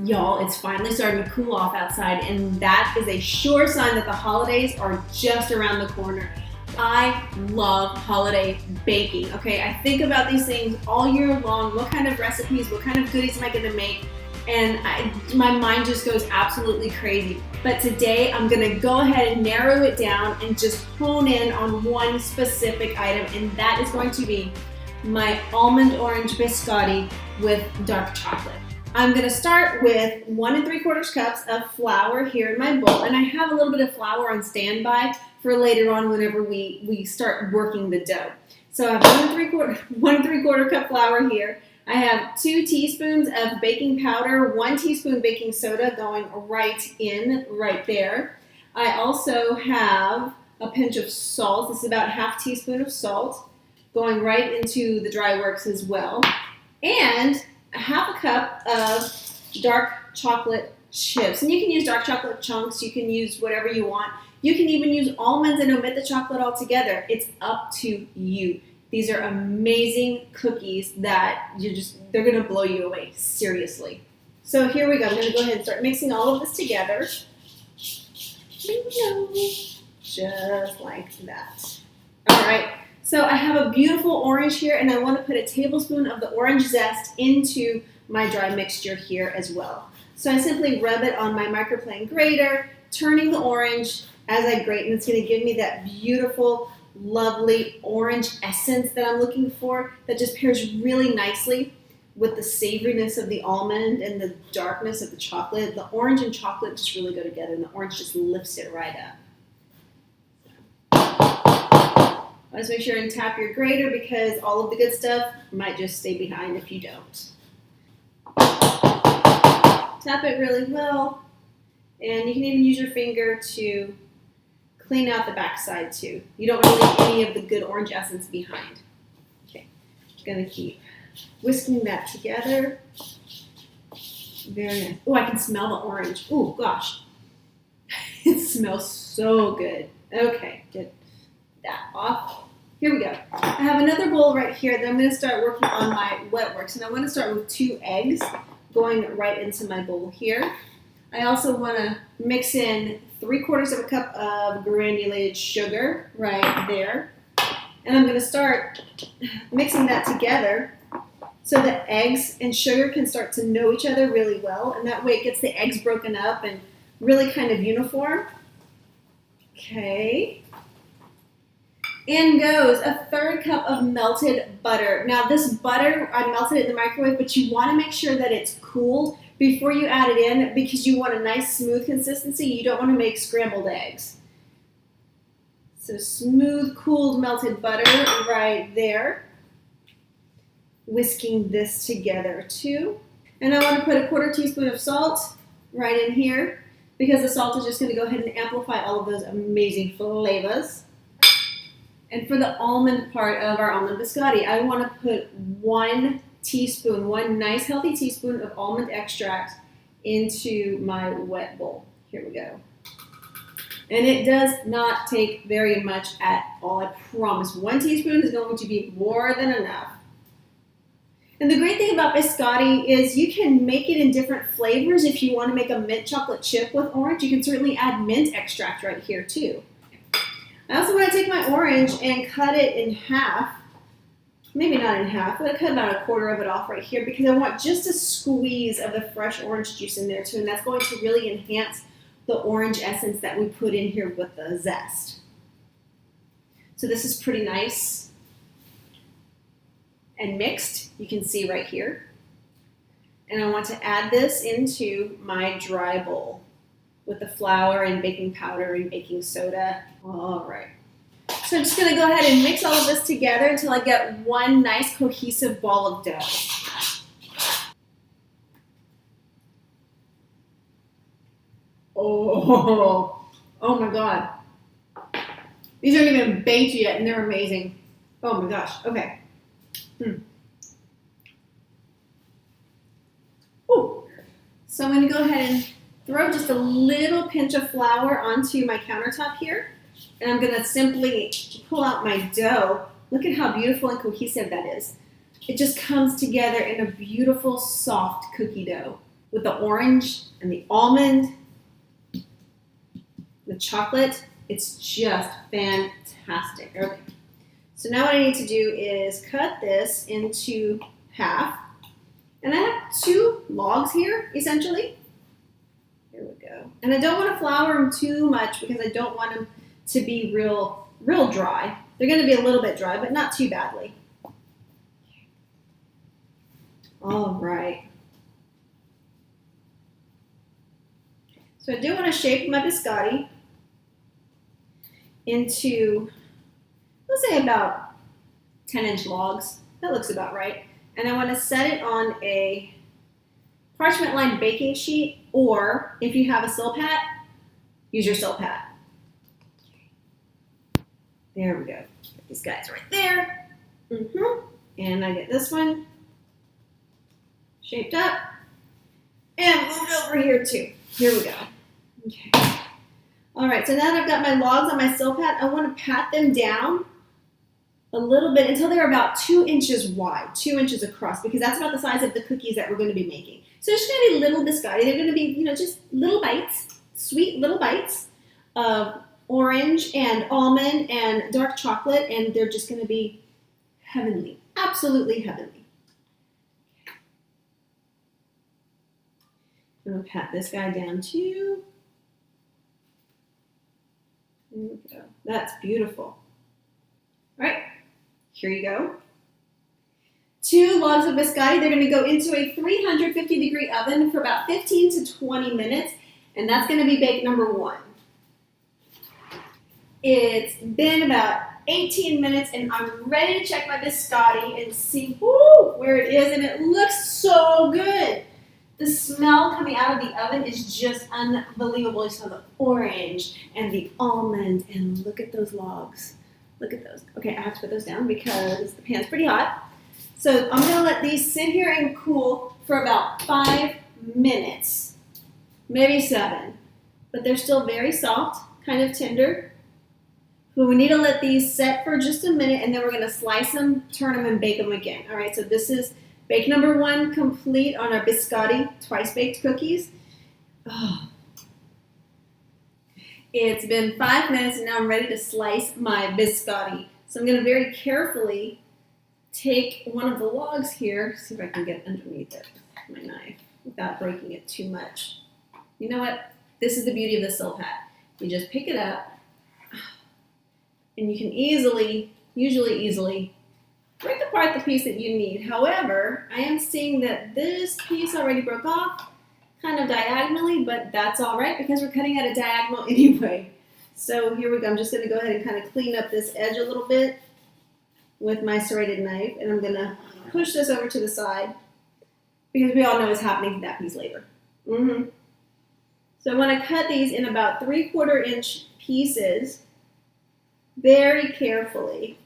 Y'all, it's finally starting to cool off outside, and that is a sure sign that the holidays are just around the corner. I love holiday baking, okay? I think about these things all year long. What kind of recipes, what kind of goodies am I gonna make? And my mind just goes absolutely crazy. But today I'm gonna go ahead and narrow it down and just hone in on one specific item, and that is going to be my almond orange biscotti with dark chocolate. I'm gonna start with 1 3/4 cups of flour here in my bowl, and I have a little bit of flour on standby for later on whenever we start working the dough. So I have 1 3/4 cup flour here. I have 2 teaspoons of baking powder, 1 teaspoon baking soda going right there. I also have a pinch of salt. This is about 1/2 teaspoon of salt going right into the dry works as well. And 1/2 cup of dark chocolate chips. And you can use dark chocolate chunks. You can use whatever you want. You can even use almonds and omit the chocolate altogether. It's up to you. These are amazing cookies that they're gonna blow you away, seriously. So here we go. I'm gonna go ahead and start mixing all of this together. Just like that. All right. So I have a beautiful orange here, and I want to put a tablespoon of the orange zest into my dry mixture here as well. So I simply rub it on my microplane grater, turning the orange as I grate, and it's going to give me that beautiful, lovely orange essence that I'm looking for that just pairs really nicely with the savoriness of the almond and the darkness of the chocolate. The orange and chocolate just really go together, and the orange just lifts it right up. Let's make sure and tap your grater because all of the good stuff might just stay behind if you don't. Tap it really well, and you can even use your finger to clean out the backside too. You don't want to leave any of the good orange essence behind. Okay, I'm gonna keep whisking that together. Very nice. Oh, I can smell the orange. Oh gosh, it smells so good. Okay, get that off. Here we go. I have another bowl right here that I'm going to start working on my wet works, and I want to start with 2 eggs going right into my bowl here. I also want to mix in 3/4 cup of granulated sugar right there, and I'm going to start mixing that together so that eggs and sugar can start to know each other really well, and that way it gets the eggs broken up and really kind of uniform. Okay. In goes a 1/3 cup of melted butter. Now this butter, I melted it in the microwave, but you want to make sure that it's cooled before you add it in because you want a nice smooth consistency. You don't want to make scrambled eggs. So smooth, cooled, melted butter right there. Whisking this together too. And I want to put a 1/4 teaspoon of salt right in here because the salt is just going to go ahead and amplify all of those amazing flavors. And for the almond part of our almond biscotti, I want to put 1 teaspoon, 1 nice healthy teaspoon of almond extract into my wet bowl. Here we go. And it does not take very much at all, I promise. 1 teaspoon is going to be more than enough. And the great thing about biscotti is you can make it in different flavors. If you want to make a mint chocolate chip with orange, you can certainly add mint extract right here too. I also want to take my orange and cut it in half. Maybe not in half, but I cut about 1/4 of it off right here because I want just a squeeze of the fresh orange juice in there too, and that's going to really enhance the orange essence that we put in here with the zest. So this is pretty nice and mixed, you can see right here. And I want to add this into my dry bowl with the flour and baking powder and baking soda. All right. So I'm just going to go ahead and mix all of this together until I get one nice cohesive ball of dough. Oh my God. These aren't even baked yet and they're amazing. Oh my gosh. Okay. Ooh. So I'm going to go ahead and throw just a little pinch of flour onto my countertop here. And I'm going to simply pull out my dough. Look at how beautiful and cohesive that is. It just comes together in a beautiful, soft cookie dough. with the orange and the almond, the chocolate. It's just fantastic. Okay. So now what I need to do is cut this into half. And I have 2 logs here, essentially. Here we go. And I don't want to flour them too much because I don't want them to be real dry. They're going to be a little bit dry, but not too badly. All right. So I do want to shape my biscotti into, let's say about 10-inch logs. That looks about right. And I want to set it on a parchment lined baking sheet, or if you have a Silpat, use your Silpat. There we go. Get these guys right there. And I get this one shaped up and moved over here too. Here we go. Okay. All right, so now that I've got my logs on my Silpat, I want to pat them down a little bit until they're about 2 inches wide, 2 inches across, because that's about the size of the cookies that we're going to be making. So it's going to be little biscotti. They're going to be, just little bites, sweet little bites of orange and almond and dark chocolate, and they're just going to be heavenly, absolutely heavenly. I'm going to pat this guy down too. There we go. That's beautiful. All right, here you go. 2 logs of biscotti. They're going to go into a 350-degree oven for about 15 to 20 minutes, and that's going to be bake number 1. It's been about 18 minutes, and I'm ready to check my biscotti and see where it is, and it looks so good. The smell coming out of the oven is just unbelievable. You smell the orange and the almond, and look at those logs. Look at those. Okay, I have to put those down because the pan's pretty hot. So I'm going to let these sit here and cool for about 5 minutes, maybe 7. But they're still very soft, kind of tender. But we need to let these set for just a minute, and then we're going to slice them, turn them, and bake them again. All right, so this is bake number 1 complete on our biscotti twice-baked cookies. Oh. It's been 5 minutes, and now I'm ready to slice my biscotti. So I'm going to very carefully take one of the logs here, see if I can get underneath it with my knife without breaking it too much. You know what? This is the beauty of the Silpat. You just pick it up, and you can usually break apart the piece that you need. However, I am seeing that this piece already broke off, kind of diagonally, but that's all right because we're cutting at a diagonal anyway. So here we go. I'm just going to go ahead and kind of clean up this edge a little bit with my serrated knife, and I'm going to push this over to the side because we all know what's happening to that piece later. So I want to cut these in about 3/4 inch pieces very carefully.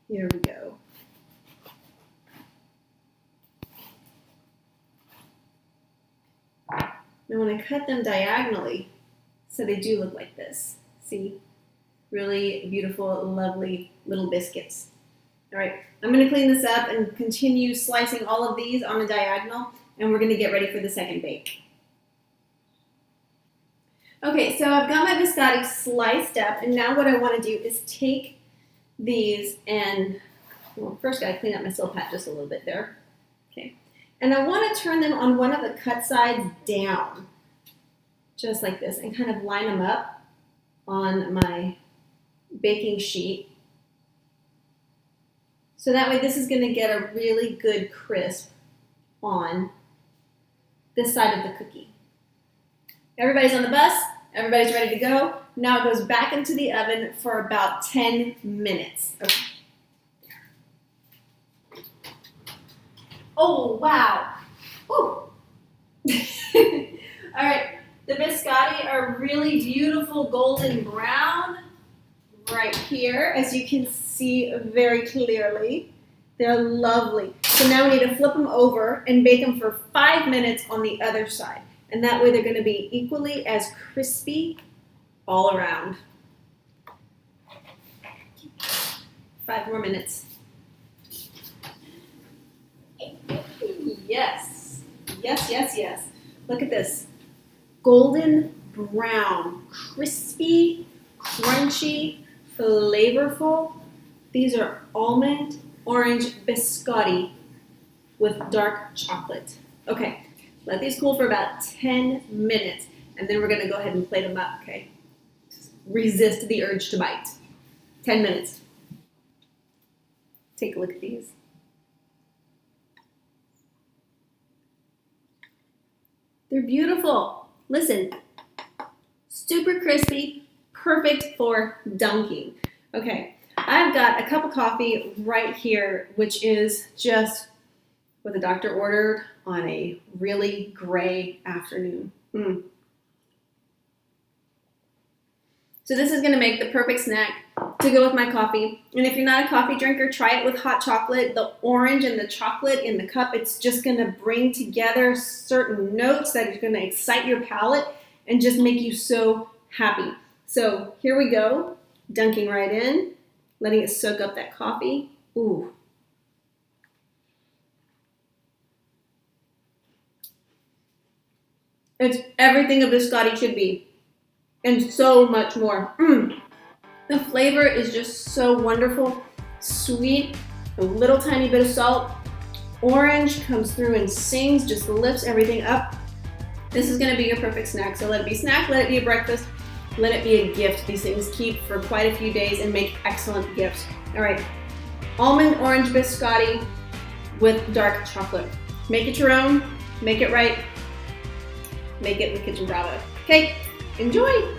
Here we go. Now when I cut them diagonally, so they do look like this. See? Really beautiful, lovely little biscuits. All right, I'm going to clean this up and continue slicing all of these on a diagonal, and we're going to get ready for the second bake. Okay, so I've got my biscotti sliced up, and now what I want to do is take these and, well, first got to clean up my Silpat just a little bit there. Okay, and I want to turn them on one of the cut sides down, just like this, and kind of line them up on my baking sheet. So that way this is going to get a really good crisp on this side of the cookie. Everybody's on the bus. Everybody's ready to go. Now it goes back into the oven for about 10 minutes. Okay. Oh, wow. Ooh. All right. The biscotti are really beautiful golden brown right here, as you can see very clearly. They're lovely. So now we need to flip them over and bake them for 5 minutes on the other side. And that way they're going to be equally as crispy all around. 5 more minutes. Yes. Yes, yes, yes. Look at this. Golden brown, crispy, crunchy, flavorful. These are almond orange biscotti with dark chocolate. Okay, let these cool for about 10 minutes, and then we're gonna go ahead and plate them up, okay? Resist the urge to bite. 10 minutes. Take a look at these. They're beautiful. Listen, super crispy, perfect for dunking. Okay, I've got a cup of coffee right here, which is just what the doctor ordered on a really gray afternoon. So this is gonna make the perfect snack to go with my coffee. And if you're not a coffee drinker, try it with hot chocolate. The orange and the chocolate in the cup, it's just gonna bring together certain notes that are gonna excite your palate and just make you so happy. So here we go, dunking right in, letting it soak up that coffee. Ooh. It's everything a biscotti should be, and so much more. The flavor is just so wonderful, sweet, a little tiny bit of salt. Orange comes through and sings, just lifts everything up. This is gonna be your perfect snack. So let it be a snack, let it be a breakfast, let it be a gift. These things keep for quite a few days and make excellent gifts. All right, almond orange biscotti with dark chocolate. Make it your own, make it right, make it with Kitchen Bravo. Okay, enjoy.